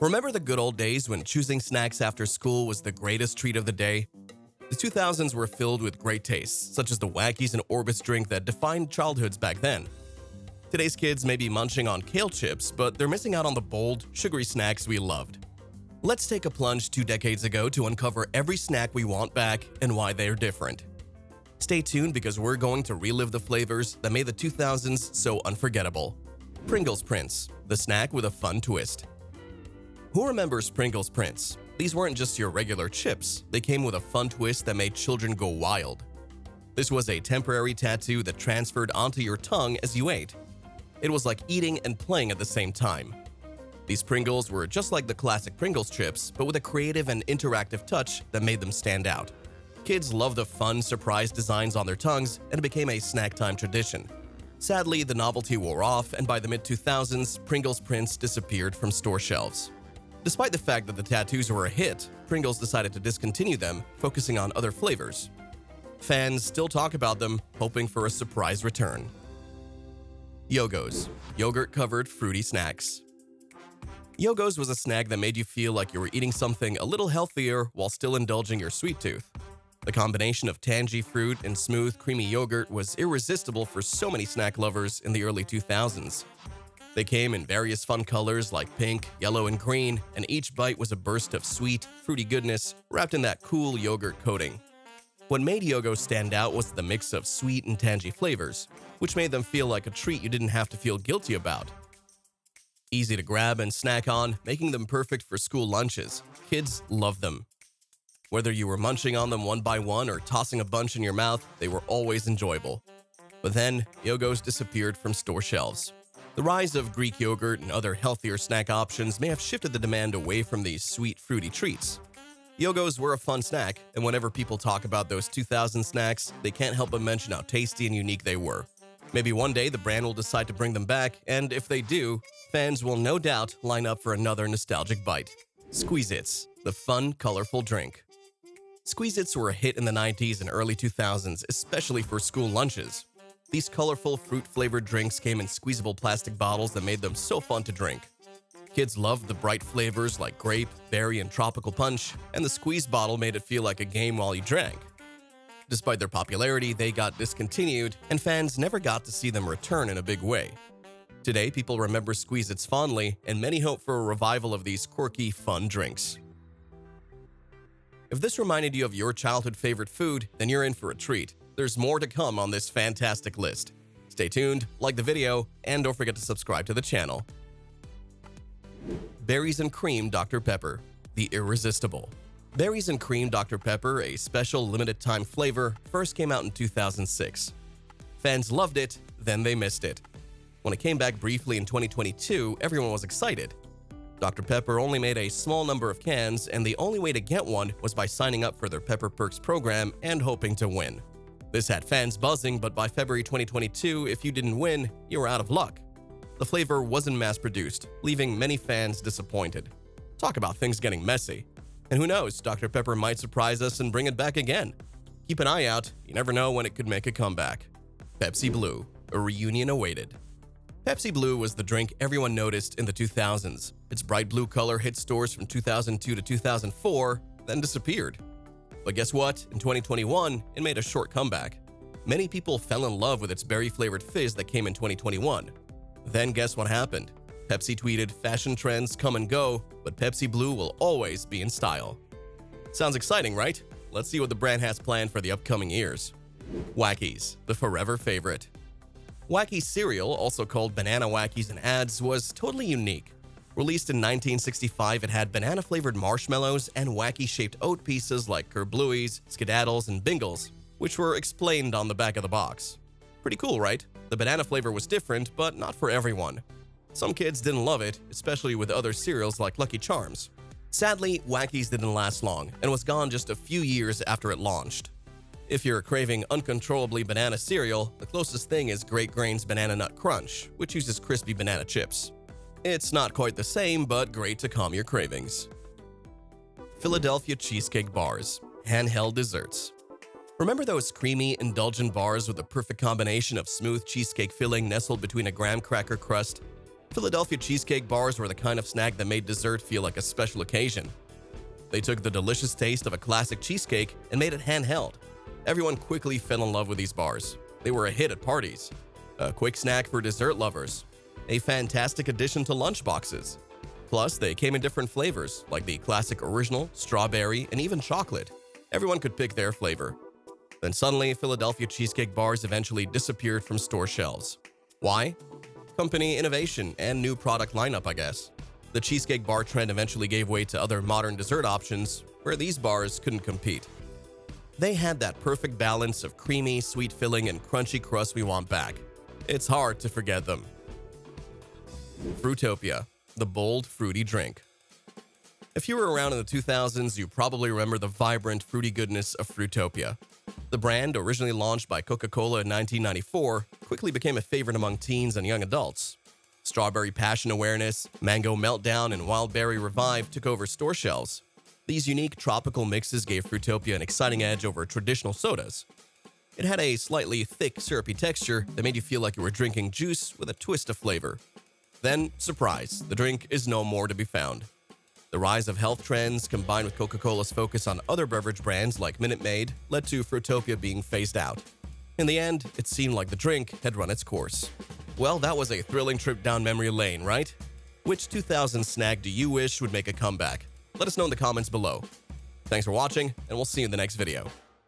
Remember the good old days when choosing snacks after school was the greatest treat of the day? The 2000s were filled with great tastes, such as the Wackies and Orbits drink that defined childhoods back then. Today's kids may be munching on kale chips, but they're missing out on the bold, sugary snacks we loved. Let's take a plunge 2 decades ago to uncover every snack we want back and why they're different. Stay tuned because we're going to relive the flavors that made the 2000s so unforgettable. Pringles Prince, the snack with a fun twist. Who remembers Pringles Prince? These weren't just your regular chips, they came with a fun twist that made children go wild. This was a temporary tattoo that transferred onto your tongue as you ate. It was like eating and playing at the same time. These Pringles were just like the classic Pringles chips, but with a creative and interactive touch that made them stand out. Kids loved the fun, surprise designs on their tongues, and it became a snack time tradition. Sadly, the novelty wore off, and by the mid-2000s, Pringles Prince disappeared from store shelves. Despite the fact that the tattoos were a hit, Pringles decided to discontinue them, focusing on other flavors. Fans still talk about them, hoping for a surprise return. Yogos, yogurt-covered fruity snacks. Yogos was a snack that made you feel like you were eating something a little healthier while still indulging your sweet tooth. The combination of tangy fruit and smooth, creamy yogurt was irresistible for so many snack lovers in the early 2000s. They came in various fun colors like pink, yellow, and green, and each bite was a burst of sweet, fruity goodness wrapped in that cool yogurt coating. What made Yogos stand out was the mix of sweet and tangy flavors, which made them feel like a treat you didn't have to feel guilty about. Easy to grab and snack on, making them perfect for school lunches. Kids loved them. Whether you were munching on them one by one or tossing a bunch in your mouth, they were always enjoyable. But then, Yogos disappeared from store shelves. The rise of Greek yogurt and other healthier snack options may have shifted the demand away from these sweet, fruity treats. Yogos were a fun snack, and whenever people talk about those 2000 snacks, they can't help but mention how tasty and unique they were. Maybe one day the brand will decide to bring them back, and if they do, fans will no doubt line up for another nostalgic bite. Squeezits, the fun, colorful drink. Squeezits were a hit in the 90s and early 2000s, especially for school lunches. These colorful, fruit-flavored drinks came in squeezable plastic bottles that made them so fun to drink. Kids loved the bright flavors like grape, berry, and tropical punch, and the squeeze bottle made it feel like a game while you drank. Despite their popularity, they got discontinued, and fans never got to see them return in a big way. Today, people remember Squeezits fondly, and many hope for a revival of these quirky, fun drinks. If this reminded you of your childhood favorite food, then you're in for a treat. There's more to come on this fantastic list. Stay tuned, like the video, and don't forget to subscribe to the channel. Berries and Cream Dr. Pepper, the irresistible. Berries and Cream Dr. Pepper, a special limited-time flavor, first came out in 2006. Fans loved it, then they missed it. When it came back briefly in 2022, everyone was excited. Dr. Pepper only made a small number of cans, and the only way to get one was by signing up for their Pepper Perks program and hoping to win. This had fans buzzing, but by February 2022, if you didn't win, you were out of luck. The flavor wasn't mass-produced, leaving many fans disappointed. Talk about things getting messy. And who knows, Dr. Pepper might surprise us and bring it back again. Keep an eye out, you never know when it could make a comeback. Pepsi Blue, a reunion awaited. Pepsi Blue was the drink everyone noticed in the 2000s. Its bright blue color hit stores from 2002 to 2004, then disappeared. But guess what? In 2021, it made a short comeback. Many people fell in love with its berry-flavored fizz that came in 2021. Then guess what happened? Pepsi tweeted, "Fashion trends come and go, but Pepsi Blue will always be in style." Sounds exciting, right? Let's see what the brand has planned for the upcoming years. Wackies, the forever favorite. Wackies Cereal, also called Banana Wackies in ads, was totally unique. Released in 1965, it had banana-flavored marshmallows and wacky-shaped oat pieces like Kerbluies, Skedaddles, and Bingles, which were explained on the back of the box. Pretty cool, right? The banana flavor was different, but not for everyone. Some kids didn't love it, especially with other cereals like Lucky Charms. Sadly, Wackies didn't last long and was gone just a few years after it launched. If you're craving uncontrollably banana cereal, the closest thing is Great Grain's Banana Nut Crunch, which uses crispy banana chips. It's not quite the same, but great to calm your cravings. Philadelphia Cheesecake Bars, handheld desserts. Remember those creamy, indulgent bars with the perfect combination of smooth cheesecake filling nestled between a graham cracker crust? Philadelphia Cheesecake Bars were the kind of snack that made dessert feel like a special occasion. They took the delicious taste of a classic cheesecake and made it handheld. Everyone quickly fell in love with these bars. They were a hit at parties, a quick snack for dessert lovers, a fantastic addition to lunchboxes. Plus, they came in different flavors, like the classic original, strawberry, and even chocolate. Everyone could pick their flavor. Then suddenly, Philadelphia Cheesecake Bars eventually disappeared from store shelves. Why? Company innovation and new product lineup, I guess. The cheesecake bar trend eventually gave way to other modern dessert options, where these bars couldn't compete. They had that perfect balance of creamy, sweet filling, and crunchy crust we want back. It's hard to forget them. Frutopia, the bold, fruity drink. If you were around in the 2000s, you probably remember the vibrant, fruity goodness of Frutopia. The brand, originally launched by Coca-Cola in 1994, quickly became a favorite among teens and young adults. Strawberry Passion Awareness, Mango Meltdown, and Wild Berry Revive took over store shelves. These unique tropical mixes gave Frutopia an exciting edge over traditional sodas. It had a slightly thick, syrupy texture that made you feel like you were drinking juice with a twist of flavor. Then, surprise, the drink is no more to be found. The rise of health trends, combined with Coca-Cola's focus on other beverage brands like Minute Maid, led to Frutopia being phased out. In the end, it seemed like the drink had run its course. Well, that was a thrilling trip down memory lane, right? Which 2000 snack do you wish would make a comeback? Let us know in the comments below. Thanks for watching, and we'll see you in the next video.